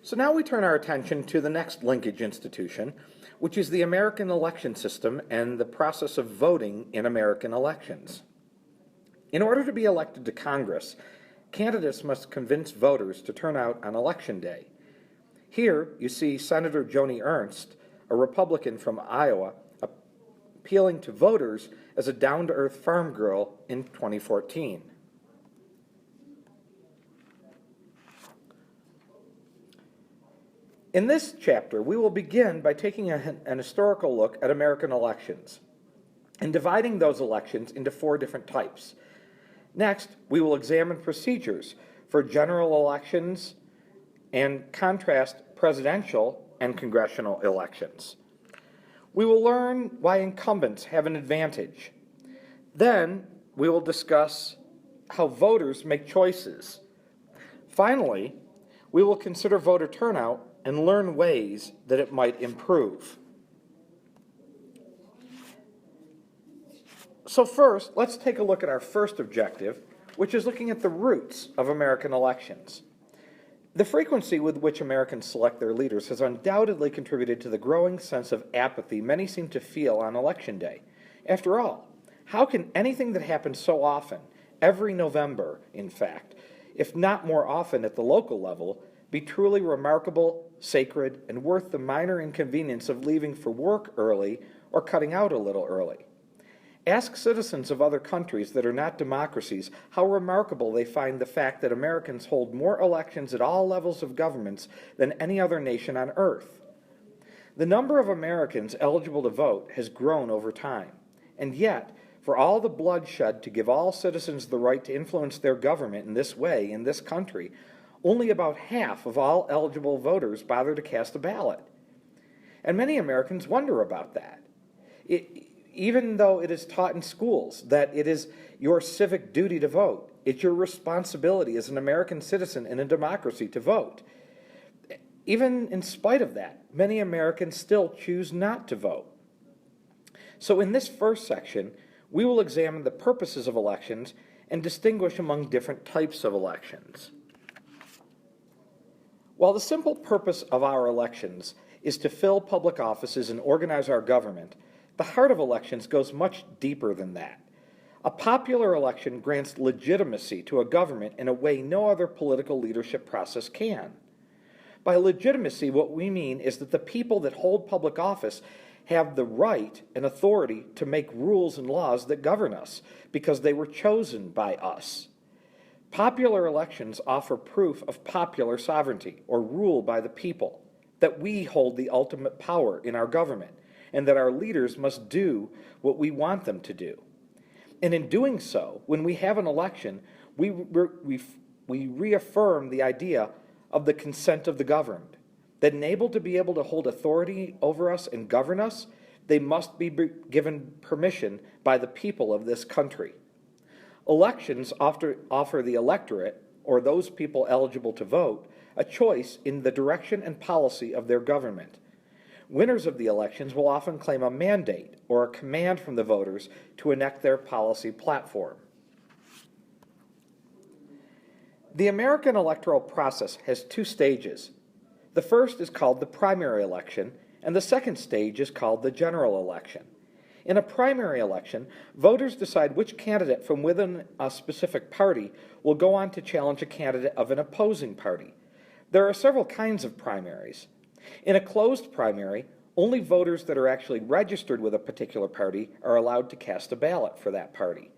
So now we turn our attention to the next linkage institution, which is the American election system and the process of voting in American elections. In order to be elected to Congress, candidates must convince voters to turn out on Election Day. Here you see Senator Joni Ernst, a Republican from Iowa, appealing to voters as a down-to-earth farm girl in 2014. In this chapter, we will begin by taking an historical look at American elections and dividing those elections into 4 different types. Next, we will examine procedures for general elections and contrast presidential and congressional elections. We will learn why incumbents have an advantage. Then, we will discuss how voters make choices. Finally, we will consider voter turnout and learn ways that it might improve. So first, let's take a look at our first objective, which is looking at the roots of American elections. The frequency with which Americans select their leaders has undoubtedly contributed to the growing sense of apathy many seem to feel on Election Day. After all, how can anything that happens so often, every November, in fact, if not more often at the local level, be truly remarkable, sacred, and worth the minor inconvenience of leaving for work early or cutting out a little early? Ask citizens of other countries that are not democracies how remarkable they find the fact that Americans hold more elections at all levels of governments than any other nation on earth. The number of Americans eligible to vote has grown over time, and yet, for all the bloodshed to give all citizens the right to influence their government in this way in this country, only about half of all eligible voters bother to cast a ballot. And many Americans wonder about that. Even though it is taught in schools that it is your civic duty to vote, it's your responsibility as an American citizen in a democracy to vote. Even in spite of that, many Americans still choose not to vote. So in this first section, we will examine the purposes of elections and distinguish among different types of elections. While the simple purpose of our elections is to fill public offices and organize our government, the heart of elections goes much deeper than that. A popular election grants legitimacy to a government in a way no other political leadership process can. By legitimacy, what we mean is that the people that hold public office have the right and authority to make rules and laws that govern us because they were chosen by us. Popular elections offer proof of popular sovereignty, or rule by the people, that we hold the ultimate power in our government, and that our leaders must do what we want them to do. And in doing so, when we have an election, we reaffirm the idea of the consent of the governed, that enabled to be able to hold authority over us and govern us, they must be given permission by the people of this country. Elections offer the electorate, or those people eligible to vote, a choice in the direction and policy of their government. Winners of the elections will often claim a mandate or a command from the voters to enact their policy platform. The American electoral process has 2 stages. The first is called the primary election, and the second stage is called the general election. In a primary election, voters decide which candidate from within a specific party will go on to challenge a candidate of an opposing party. There are several kinds of primaries. In a closed primary, only voters that are actually registered with a particular party are allowed to cast a ballot for that party.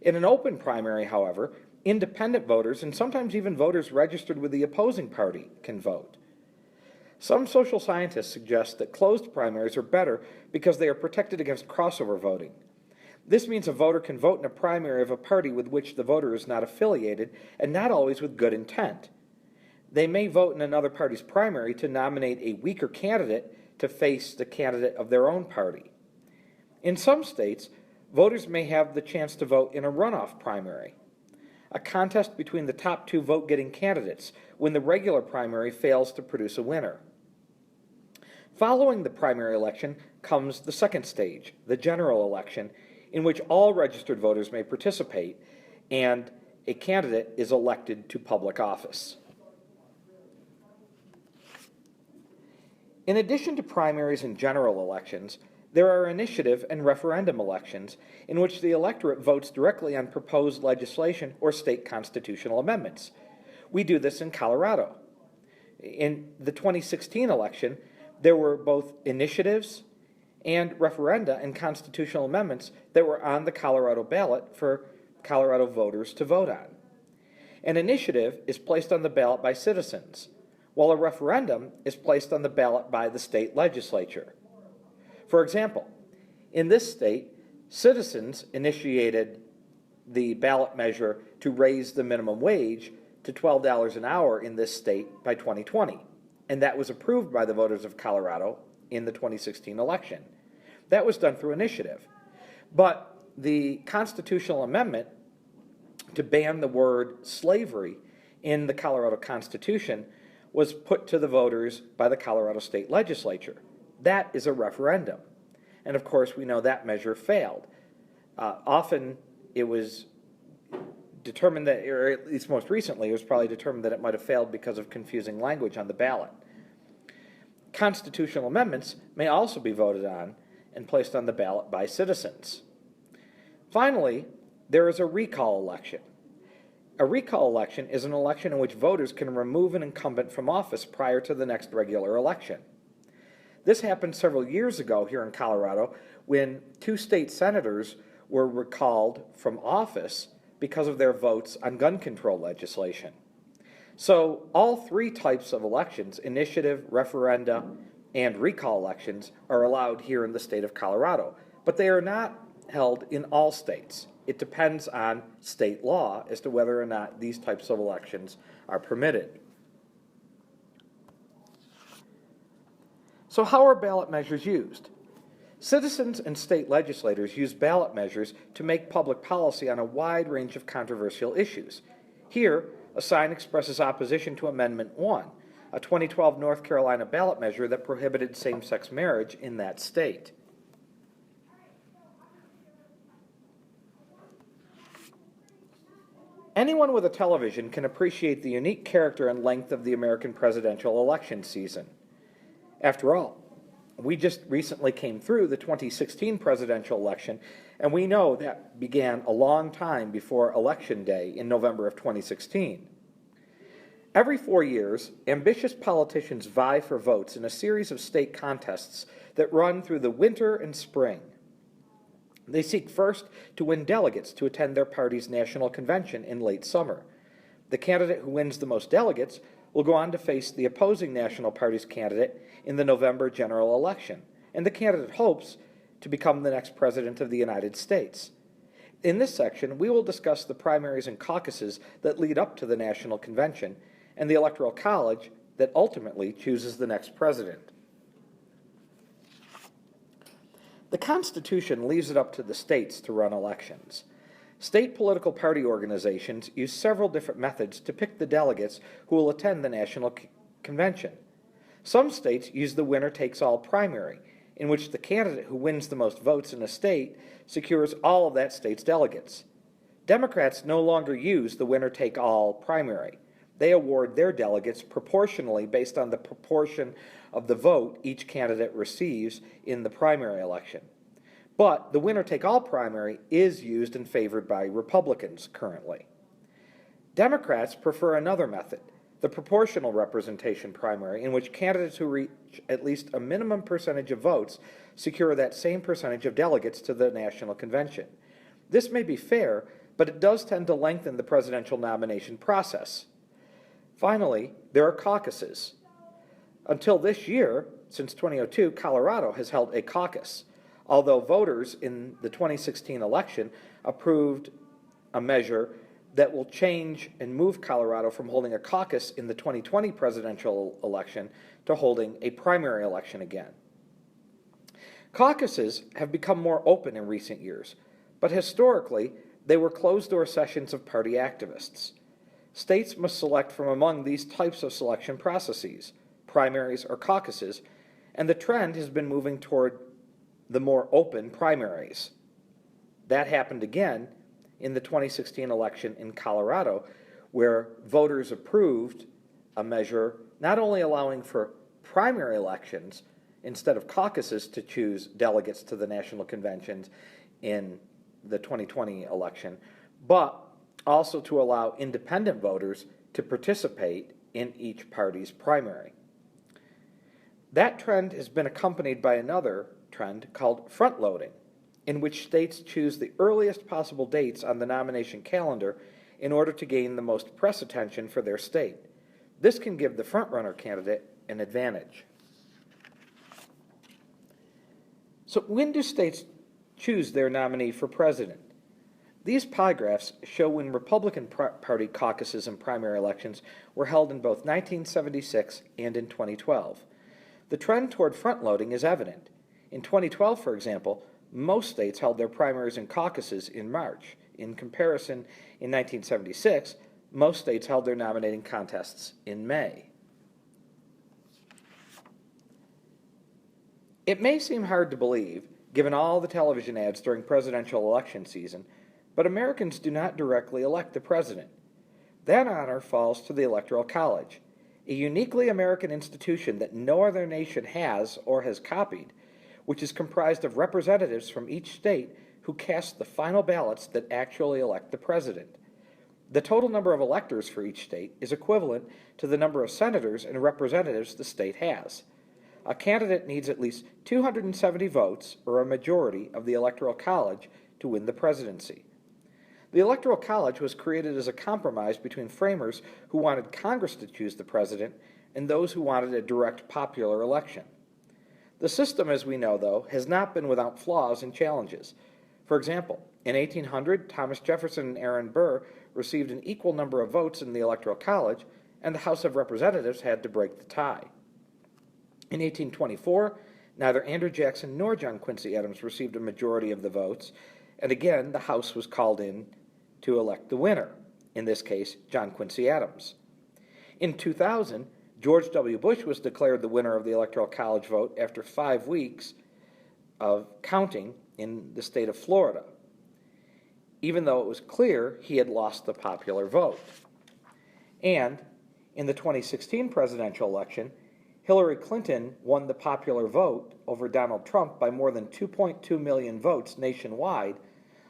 In an open primary, however, independent voters, and sometimes even voters registered with the opposing party, can vote. Some social scientists suggest that closed primaries are better because they are protected against crossover voting. This means a voter can vote in a primary of a party with which the voter is not affiliated, and not always with good intent. They may vote in another party's primary to nominate a weaker candidate to face the candidate of their own party. In some states, voters may have the chance to vote in a runoff primary, a contest between the top 2 vote-getting candidates when the regular primary fails to produce a winner. Following the primary election comes the second stage, the general election, in which all registered voters may participate and a candidate is elected to public office. In addition to primaries and general elections, there are initiative and referendum elections in which the electorate votes directly on proposed legislation or state constitutional amendments. We do this in Colorado. In the 2016 election, there were both initiatives and referenda and constitutional amendments that were on the Colorado ballot for Colorado voters to vote on. An initiative is placed on the ballot by citizens, while a referendum is placed on the ballot by the state legislature. For example, in this state, citizens initiated the ballot measure to raise the minimum wage to $12 an hour in this state by 2020, and that was approved by the voters of Colorado in the 2016 election. That was done through initiative. But the constitutional amendment to ban the word slavery in the Colorado Constitution was put to the voters by the Colorado State Legislature. That is a referendum. And of course, we know that measure failed. Often it was determined that, or at least most recently, it was probably determined that it might have failed because of confusing language on the ballot. Constitutional amendments may also be voted on and placed on the ballot by citizens. Finally, there is a recall election. A recall election is an election in which voters can remove an incumbent from office prior to the next regular election. This happened several years ago here in Colorado when 2 state senators were recalled from office because of their votes on gun control legislation. So all 3 types of elections, initiative, referenda, and recall elections, are allowed here in the state of Colorado, but they are not held in all states. It depends on state law as to whether or not these types of elections are permitted. So how are ballot measures used? Citizens and state legislators use ballot measures to make public policy on a wide range of controversial issues. Here, a sign expresses opposition to Amendment 1, a 2012 North Carolina ballot measure that prohibited same-sex marriage in that state. Anyone with a television can appreciate the unique character and length of the American presidential election season. After all, we just recently came through the 2016 presidential election, and we know that began a long time before Election Day in November of 2016. Every 4 years, ambitious politicians vie for votes in a series of state contests that run through the winter and spring. They seek first to win delegates to attend their party's national convention in late summer. The candidate who wins the most delegates will go on to face the opposing national party's candidate in the November general election, and the candidate hopes to become the next president of the United States. In this section, we will discuss the primaries and caucuses that lead up to the national convention and the Electoral College that ultimately chooses the next president. The Constitution leaves it up to the states to run elections. State political party organizations use several different methods to pick the delegates who will attend the national convention. Some states use the winner-takes-all primary, in which the candidate who wins the most votes in a state secures all of that state's delegates. Democrats no longer use the winner-take-all primary. They award their delegates proportionally based on the proportion of the vote each candidate receives in the primary election. But the winner-take-all primary is used and favored by Republicans currently. Democrats prefer another method, the proportional representation primary, in which candidates who reach at least a minimum percentage of votes secure that same percentage of delegates to the national convention. This may be fair, but it does tend to lengthen the presidential nomination process. Finally, there are caucuses. Until this year, since 2002, Colorado has held a caucus, although voters in the 2016 election approved a measure that will change and move Colorado from holding a caucus in the 2020 presidential election to holding a primary election again. Caucuses have become more open in recent years, but historically they were closed-door sessions of party activists. States must select from among these types of selection processes, primaries or caucuses, and the trend has been moving toward the more open primaries. That happened again in the 2016 election in Colorado, where voters approved a measure not only allowing for primary elections instead of caucuses to choose delegates to the national conventions in the 2020 election, but also to allow independent voters to participate in each party's primary. That trend has been accompanied by another trend called front-loading, in which states choose the earliest possible dates on the nomination calendar in order to gain the most press attention for their state. This can give the front-runner candidate an advantage. So when do states choose their nominee for president? These pie graphs show when Republican Party caucuses and primary elections were held in both 1976 and in 2012. The trend toward front-loading is evident. In 2012, for example, most states held their primaries and caucuses in March. In comparison, in 1976, most states held their nominating contests in May. It may seem hard to believe, given all the television ads during presidential election season, but Americans do not directly elect the president. That honor falls to the Electoral College, a uniquely American institution that no other nation has or has copied, which is comprised of representatives from each state who cast the final ballots that actually elect the president. The total number of electors for each state is equivalent to the number of senators and representatives the state has. A candidate needs at least 270 votes, or a majority, of the Electoral College to win the presidency. The Electoral College was created as a compromise between framers who wanted Congress to choose the president and those who wanted a direct popular election. The system, as we know, though, has not been without flaws and challenges. For example, in 1800, Thomas Jefferson and Aaron Burr received an equal number of votes in the Electoral College, and the House of Representatives had to break the tie. In 1824, neither Andrew Jackson nor John Quincy Adams received a majority of the votes, and again the House was called in to elect the winner, in this case, John Quincy Adams. In 2000, George W. Bush was declared the winner of the Electoral College vote after 5 weeks of counting in the state of Florida, even though it was clear he had lost the popular vote. And in the 2016 presidential election, Hillary Clinton won the popular vote over Donald Trump by more than 2.2 million votes nationwide,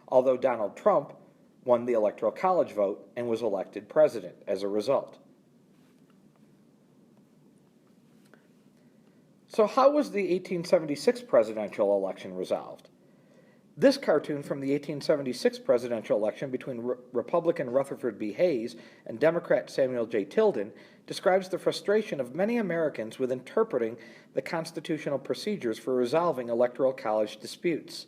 although Donald Trump won the Electoral College vote and was elected president as a result. So how was the 1876 presidential election resolved? This cartoon from the 1876 presidential election between Republican Rutherford B. Hayes and Democrat Samuel J. Tilden describes the frustration of many Americans with interpreting the constitutional procedures for resolving Electoral College disputes.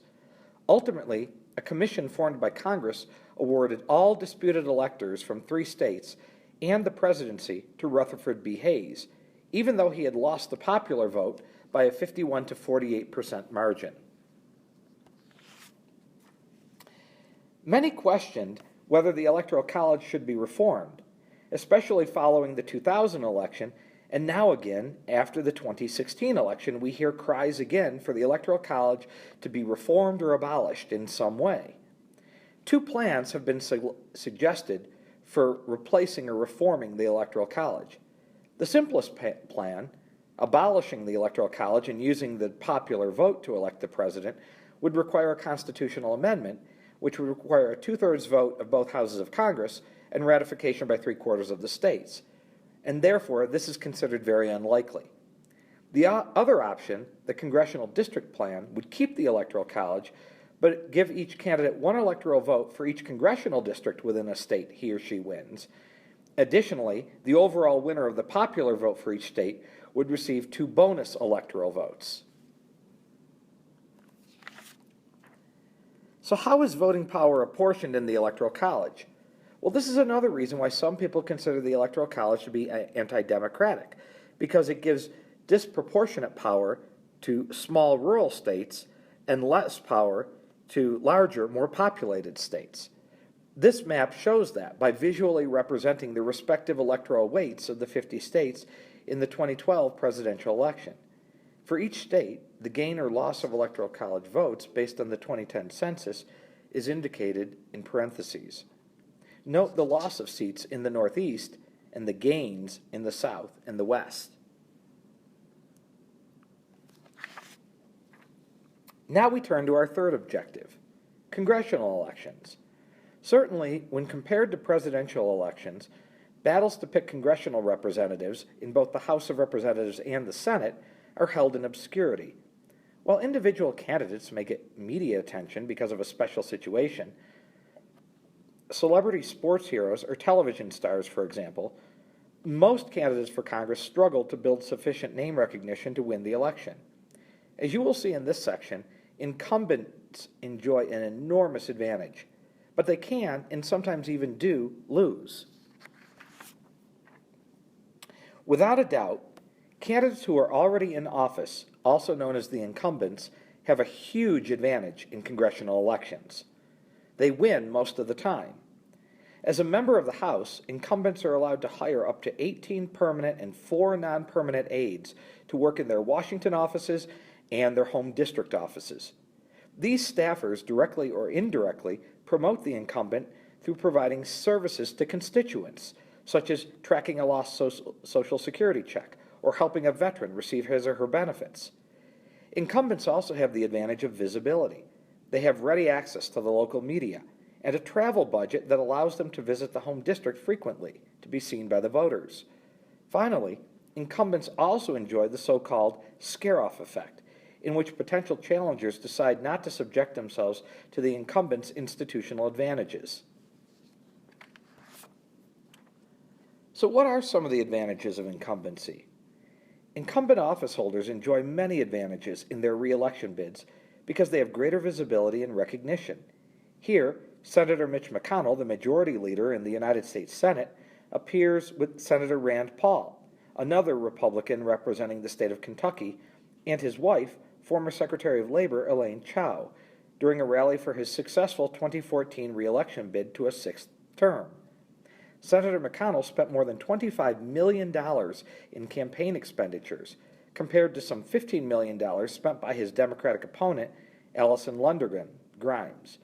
Ultimately, a commission formed by Congress awarded all disputed electors from 3 states and the presidency to Rutherford B. Hayes, even though he had lost the popular vote by a 51 to 48% margin. Many questioned whether the Electoral College should be reformed, especially following the 2000 election, and now again, after the 2016 election, we hear cries again for the Electoral College to be reformed or abolished in some way. 2 plans have been suggested for replacing or reforming the Electoral College. The simplest plan, abolishing the Electoral College and using the popular vote to elect the president, would require a constitutional amendment, which would require a 2/3 vote of both houses of Congress and ratification by 3/4 of the states, and therefore this is considered very unlikely. The other option, the congressional district plan, would keep the Electoral College, but give each candidate 1 electoral vote for each congressional district within a state he or she wins. Additionally, the overall winner of the popular vote for each state would receive 2 bonus electoral votes. So how is voting power apportioned in the Electoral College? Well, this is another reason why some people consider the Electoral College to be anti-democratic, because it gives disproportionate power to small rural states and less power to larger, more populated states. This map shows that by visually representing the respective electoral weights of the 50 states in the 2012 presidential election. For each state, the gain or loss of Electoral College votes based on the 2010 census is indicated in parentheses. Note the loss of seats in the Northeast and the gains in the South and the West. Now we turn to our third objective, congressional elections. Certainly, when compared to presidential elections, battles to pick congressional representatives in both the House of Representatives and the Senate are held in obscurity. While individual candidates may get media attention because of a special situation, celebrity sports heroes or television stars, for example, most candidates for Congress struggle to build sufficient name recognition to win the election. As you will see in this section, incumbents enjoy an enormous advantage, but they can, and sometimes even do, lose. Without a doubt, candidates who are already in office, also known as the incumbents, have a huge advantage in congressional elections. They win most of the time. As a member of the House, incumbents are allowed to hire up to 18 permanent and 4 non-permanent aides to work in their Washington offices and their home district offices. These staffers, directly or indirectly, promote the incumbent through providing services to constituents, such as tracking a lost Social Security check or helping a veteran receive his or her benefits. Incumbents also have the advantage of visibility. They have ready access to the local media and a travel budget that allows them to visit the home district frequently to be seen by the voters. Finally, incumbents also enjoy the so-called scare-off effect, in which potential challengers decide not to subject themselves to the incumbent's institutional advantages. So what are some of the advantages of incumbency? Incumbent office holders enjoy many advantages in their re-election bids because they have greater visibility and recognition. Here, Senator Mitch McConnell, the majority leader in the United States Senate, appears with Senator Rand Paul, another Republican representing the state of Kentucky, and his wife, former Secretary of Labor Elaine Chao, during a rally for his successful 2014 re-election bid to a 6th term. Senator McConnell spent more than $25 million in campaign expenditures, compared to some $15 million spent by his Democratic opponent, Allison Lundergan Grimes.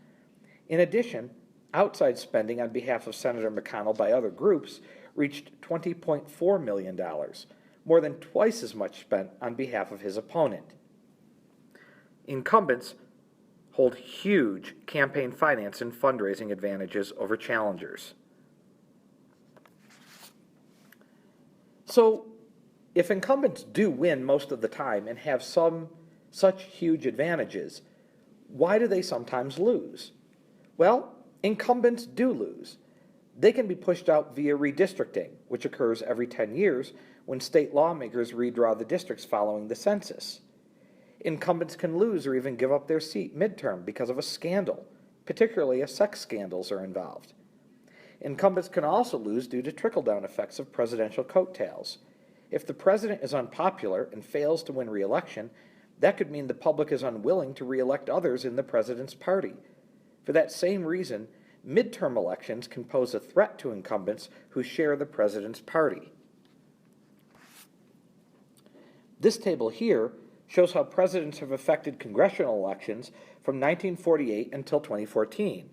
In addition, outside spending on behalf of Senator McConnell by other groups reached $20.4 million, more than twice as much spent on behalf of his opponent. Incumbents hold huge campaign finance and fundraising advantages over challengers. So, if incumbents do win most of the time and have some such huge advantages, why do they sometimes lose? Well, incumbents do lose. They can be pushed out via redistricting, which occurs every 10 years when state lawmakers redraw the districts following the census. Incumbents can lose or even give up their seat midterm because of a scandal, particularly if sex scandals are involved. Incumbents can also lose due to trickle-down effects of presidential coattails. If the president is unpopular and fails to win re-election, that could mean the public is unwilling to re-elect others in the president's party. For that same reason, midterm elections can pose a threat to incumbents who share the president's party. This table here shows how presidents have affected congressional elections from 1948 until 2014.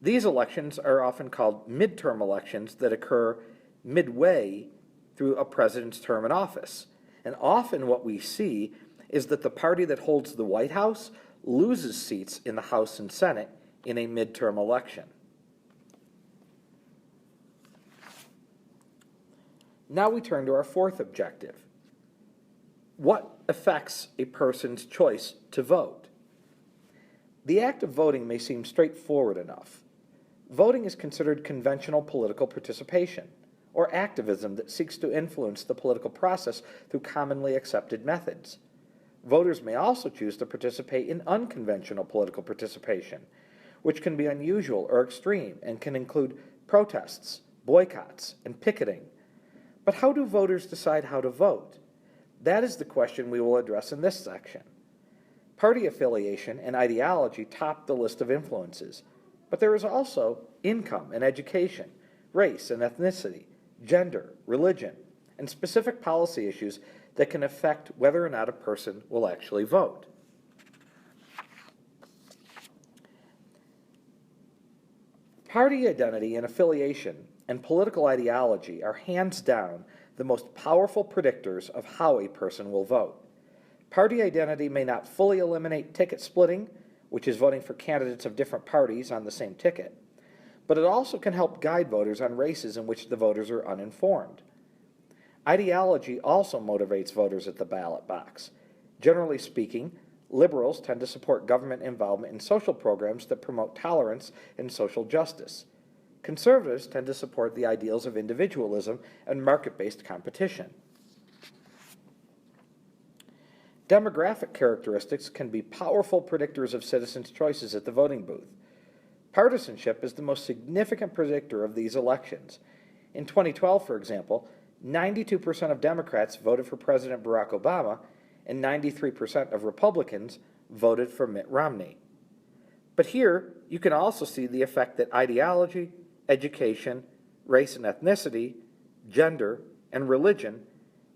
These elections are often called midterm elections that occur midway through a president's term in office. And often what we see is that the party that holds the White House loses seats in the House and Senate in a midterm election. Now we turn to our fourth objective. What affects a person's choice to vote? The act of voting may seem straightforward enough. Voting is considered conventional political participation, or activism that seeks to influence the political process through commonly accepted methods. Voters may also choose to participate in unconventional political participation, which can be unusual or extreme and can include protests, boycotts, and picketing. But how do voters decide how to vote? That is the question we will address in this section. Party affiliation and ideology top the list of influences, but there is also income and education, race and ethnicity, gender, religion, and specific policy issues that can affect whether or not a person will actually vote. Party identity and affiliation and political ideology are hands down the most powerful predictors of how a person will vote. Party identity may not fully eliminate ticket splitting, which is voting for candidates of different parties on the same ticket, but it also can help guide voters on races in which the voters are uninformed. Ideology also motivates voters at the ballot box. Generally speaking, liberals tend to support government involvement in social programs that promote tolerance and social justice. Conservatives tend to support the ideals of individualism and market-based competition. Demographic characteristics can be powerful predictors of citizens' choices at the voting booth. Partisanship is the most significant predictor of these elections. In 2012, for example, 92% of Democrats voted for President Barack Obama, and 93% of Republicans voted for Mitt Romney. But here, you can also see the effect that ideology, education, race and ethnicity, gender, and religion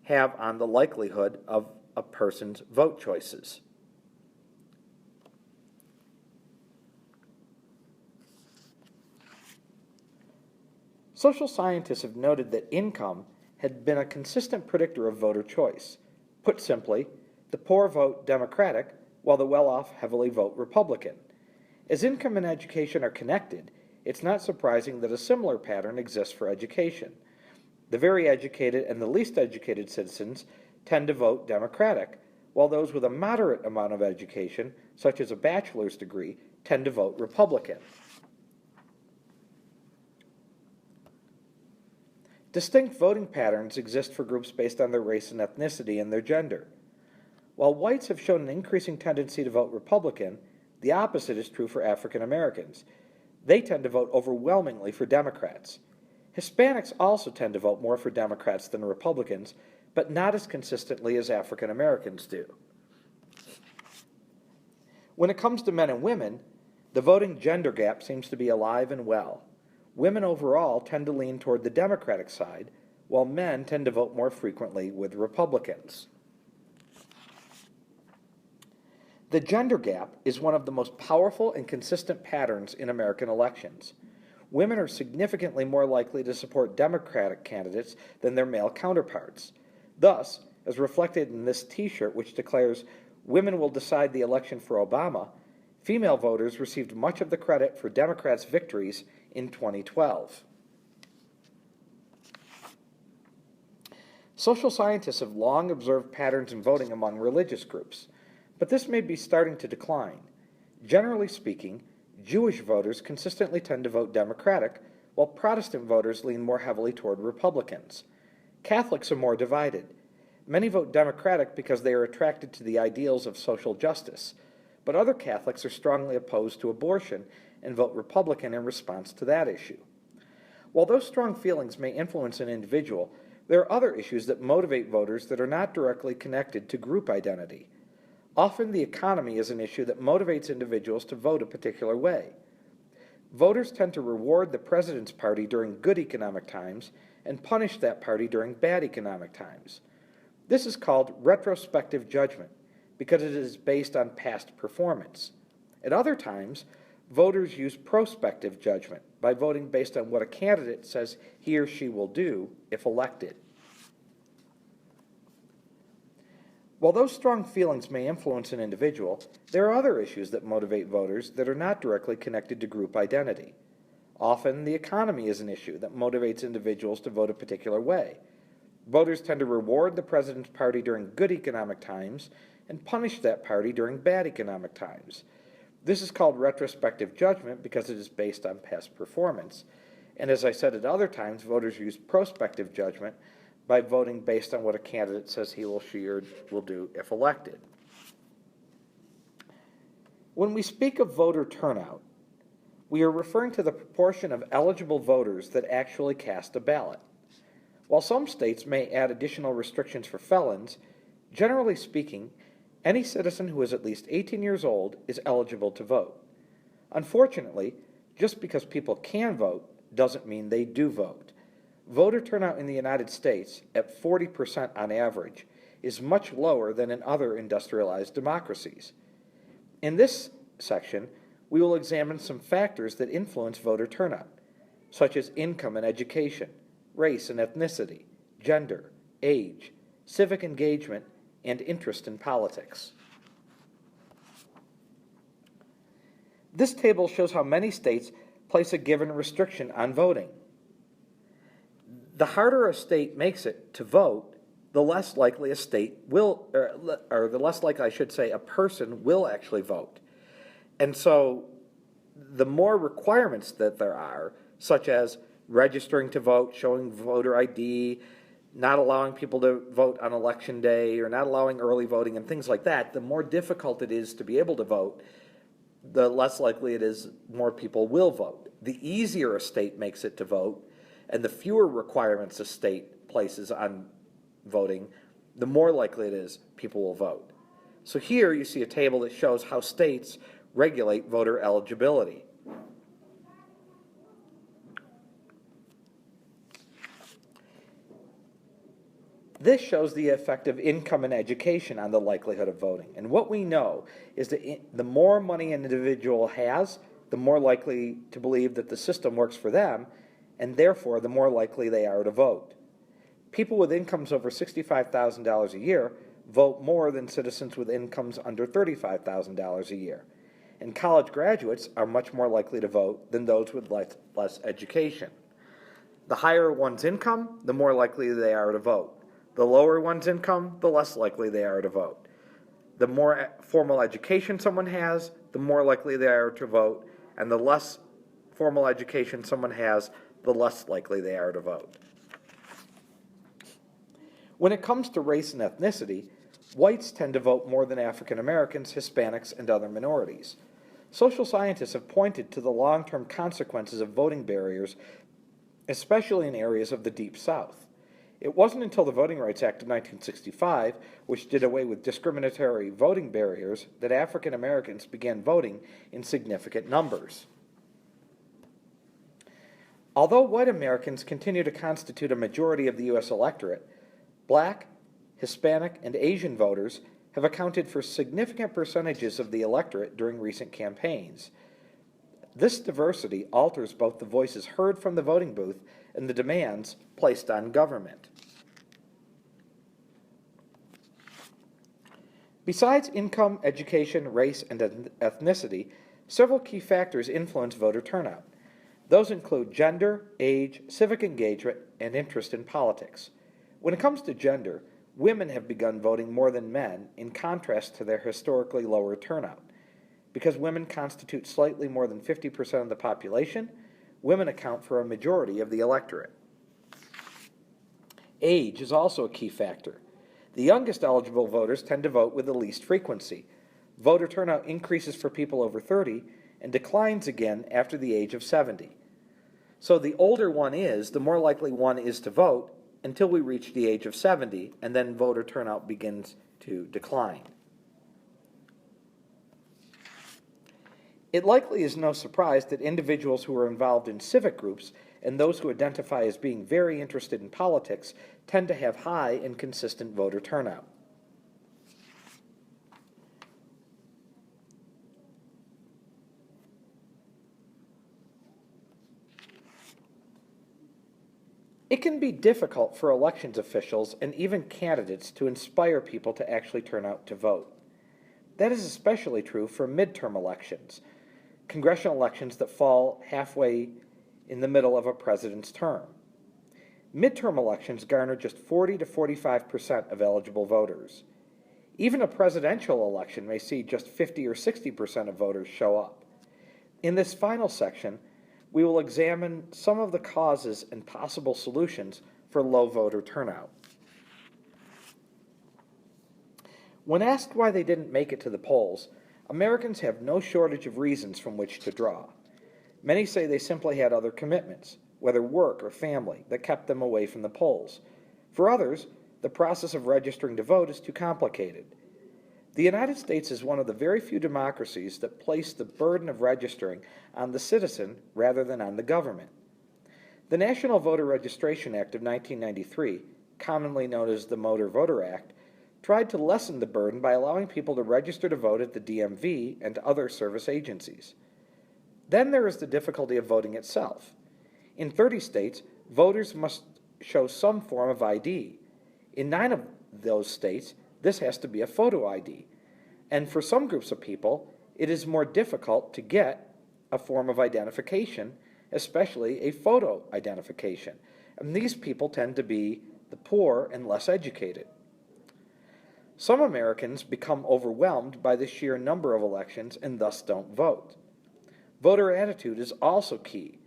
have on the likelihood of a person's vote choices. Social scientists have noted that income had been a consistent predictor of voter choice. Put simply, the poor vote Democratic, while the well-off heavily vote Republican. As income and education are connected, it's not surprising that a similar pattern exists for education. The very educated and the least educated citizens tend to vote Democratic, while those with a moderate amount of education, such as a bachelor's degree, tend to vote Republican. Distinct voting patterns exist for groups based on their race and ethnicity and their gender. While whites have shown an increasing tendency to vote Republican, the opposite is true for African Americans. They tend to vote overwhelmingly for Democrats. Hispanics also tend to vote more for Democrats than Republicans, but not as consistently as African Americans do. When it comes to men and women, the voting gender gap seems to be alive and well. Women overall tend to lean toward the Democratic side, while men tend to vote more frequently with Republicans. The gender gap is one of the most powerful and consistent patterns in American elections. Women are significantly more likely to support Democratic candidates than their male counterparts. Thus, as reflected in this T-shirt which declares, "Women will decide the election for Obama," female voters received much of the credit for Democrats' victories in 2012. Social scientists have long observed patterns in voting among religious groups, but this may be starting to decline. Generally speaking, Jewish voters consistently tend to vote Democratic, while Protestant voters lean more heavily toward Republicans. Catholics are more divided. Many vote Democratic because they are attracted to the ideals of social justice, but other Catholics are strongly opposed to abortion and vote Republican in response to that issue. While those strong feelings may influence an individual, there are other issues that motivate voters that are not directly connected to group identity. Often the economy is an issue that motivates individuals to vote a particular way. Voters tend to reward the president's party during good economic times and punish that party during bad economic times. This is called retrospective judgment because it is based on past performance. At other times, voters use prospective judgment by voting based on what a candidate says he or she will do if elected. While those strong feelings may influence an individual, there are other issues that motivate voters that are not directly connected to group identity. Often, the economy is an issue that motivates individuals to vote a particular way. Voters tend to reward the president's party during good economic times and punish that party during bad economic times. This is called retrospective judgment because it is based on past performance. And as I said at other times, voters use prospective judgment by voting based on what a candidate says he or she will do if elected. When we speak of voter turnout, we are referring to the proportion of eligible voters that actually cast a ballot. While some states may add additional restrictions for felons, generally speaking, any citizen who is at least 18 years old is eligible to vote. Unfortunately, just because people can vote doesn't mean they do vote. Voter turnout in the United States, at 40% on average, is much lower than in other industrialized democracies. In this section, we will examine some factors that influence voter turnout, such as income and education, race and ethnicity, gender, age, civic engagement, and interest in politics. This table shows how many states place a given restriction on voting. The harder a state makes it to vote, the less likely a state will, or the less likely, I should say, a person will actually vote. And so the more requirements that there are, such as registering to vote, showing voter ID, not allowing people to vote on election day, or not allowing early voting and things like that, the more difficult it is to be able to vote, the less likely it is more people will vote. The easier a state makes it to vote, and the fewer requirements a state places on voting, the more likely it is people will vote. So here you see a table that shows how states regulate voter eligibility. This shows the effect of income and education on the likelihood of voting. And what we know is that the more money an individual has, the more likely to believe that the system works for them, and therefore the more likely they are to vote. People with incomes over $65,000 a year vote more than citizens with incomes under $35,000 a year. And college graduates are much more likely to vote than those with less education. The higher one's income, the more likely they are to vote. The lower one's income, the less likely they are to vote. The more formal education someone has, the more likely they are to vote, and the less formal education someone has, the less likely they are to vote. When it comes to race and ethnicity, whites tend to vote more than African Americans, Hispanics, and other minorities. Social scientists have pointed to the long-term consequences of voting barriers, especially in areas of the Deep South. It wasn't until the Voting Rights Act of 1965, which did away with discriminatory voting barriers, that African Americans began voting in significant numbers. Although white Americans continue to constitute a majority of the U.S. electorate, Black, Hispanic, and Asian voters have accounted for significant percentages of the electorate during recent campaigns. This diversity alters both the voices heard from the voting booth and the demands placed on government. Besides income, education, race, and ethnicity, several key factors influence voter turnout. Those include gender, age, civic engagement, and interest in politics. When it comes to gender, women have begun voting more than men, in contrast to their historically lower turnout. Because women constitute slightly more than 50% of the population, women account for a majority of the electorate. Age is also a key factor. The youngest eligible voters tend to vote with the least frequency. Voter turnout increases for people over 30 and declines again after the age of 70. So the older one is, the more likely one is to vote until we reach the age of 70, and then voter turnout begins to decline. It likely is no surprise that individuals who are involved in civic groups and those who identify as being very interested in politics tend to have high and consistent voter turnout. It can be difficult for elections officials and even candidates to inspire people to actually turn out to vote. That is especially true for midterm elections, congressional elections that fall halfway in the middle of a president's term. Midterm elections garner just 40 to 45% of eligible voters. Even a presidential election may see just 50 or 60% of voters show up. In this final section, we will examine some of the causes and possible solutions for low voter turnout. When asked why they didn't make it to the polls, Americans have no shortage of reasons from which to draw. Many say they simply had other commitments, whether work or family, that kept them away from the polls. For others, the process of registering to vote is too complicated. The United States is one of the very few democracies that place the burden of registering on the citizen rather than on the government. The National Voter Registration Act of 1993, commonly known as the Motor Voter Act, tried to lessen the burden by allowing people to register to vote at the DMV and other service agencies. Then there is the difficulty of voting itself. In 30 states, voters must show some form of ID. In 9 of those states, this has to be a photo ID. And for some groups of people, it is more difficult to get a form of identification, especially a photo identification. And these people tend to be the poor and less educated. Some Americans become overwhelmed by the sheer number of elections and thus don't vote. Voter attitude is also key.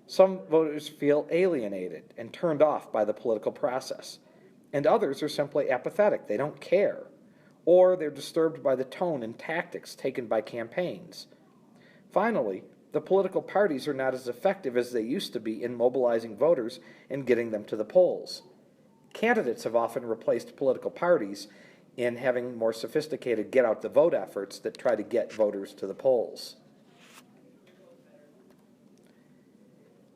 Some voters feel alienated and turned off by the political process, and others are simply apathetic. They don't care, or they're disturbed by the tone and tactics taken by campaigns. Finally, the political parties are not as effective as they used to be in mobilizing voters and getting them to the polls. Candidates have often replaced political parties in having more sophisticated get-out-the-vote efforts that try to get voters to the polls.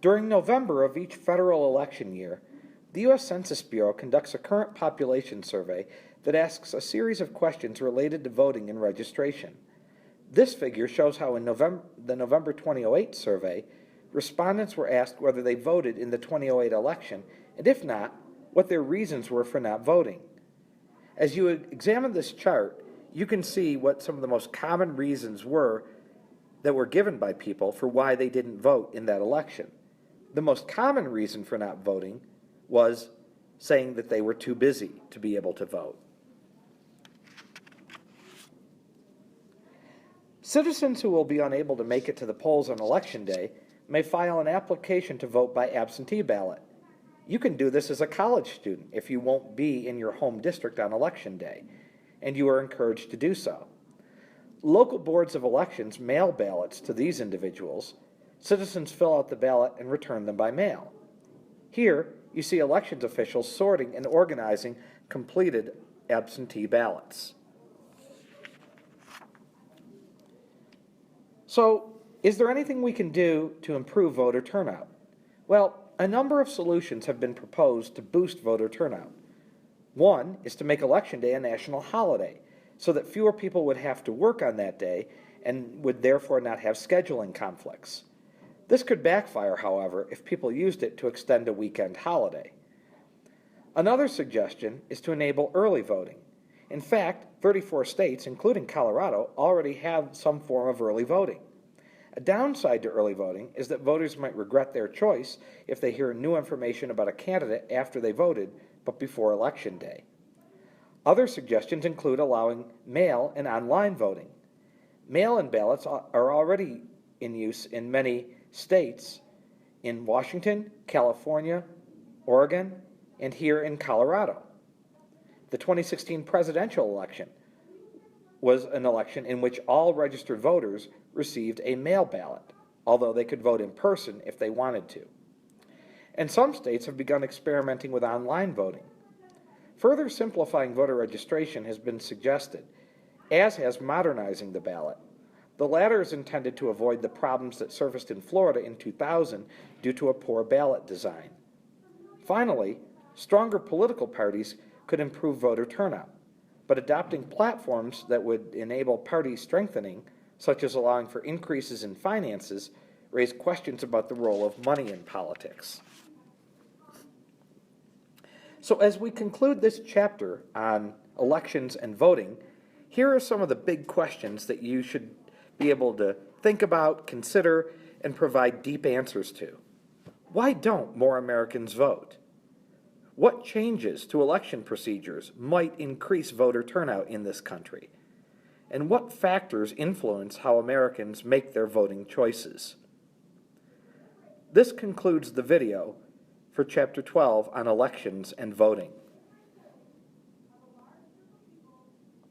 During November of each federal election year, the U.S. Census Bureau conducts a current population survey that asks a series of questions related to voting and registration. This figure shows how in the November 2008 survey, respondents were asked whether they voted in the 2008 election, and if not, what their reasons were for not voting. As you examine this chart, you can see what some of the most common reasons were that were given by people for why they didn't vote in that election. The most common reason for not voting was saying that they were too busy to be able to vote. Citizens who will be unable to make it to the polls on Election Day may file an application to vote by absentee ballot. You can do this as a college student if you won't be in your home district on Election Day, and you are encouraged to do so. Local boards of elections mail ballots to these individuals. Citizens fill out the ballot and return them by mail. Here, you see elections officials sorting and organizing completed absentee ballots. So, is there anything we can do to improve voter turnout? Well, a number of solutions have been proposed to boost voter turnout. One is to make Election Day a national holiday, so that fewer people would have to work on that day and would therefore not have scheduling conflicts. This could backfire, however, if people used it to extend a weekend holiday. Another suggestion is to enable early voting. In fact, 34 states, including Colorado, already have some form of early voting. A downside to early voting is that voters might regret their choice if they hear new information about a candidate after they voted, but before Election Day. Other suggestions include allowing mail and online voting. Mail-in ballots are already in use in many states, in Washington, California, Oregon, and here in Colorado. The 2016 presidential election was an election in which all registered voters received a mail ballot, although they could vote in person if they wanted to. And some states have begun experimenting with online voting. Further simplifying voter registration has been suggested, as has modernizing the ballot. The latter is intended to avoid the problems that surfaced in Florida in 2000 due to a poor ballot design. Finally, stronger political parties could improve voter turnout, but adopting platforms that would enable party strengthening, such as allowing for increases in finances, raise questions about the role of money in politics. So as we conclude this chapter on elections and voting, here are some of the big questions that you should be able to think about, consider, and provide deep answers to. Why don't more Americans vote? What changes to election procedures might increase voter turnout in this country? And what factors influence how Americans make their voting choices? This concludes the video for Chapter 12 on elections and voting.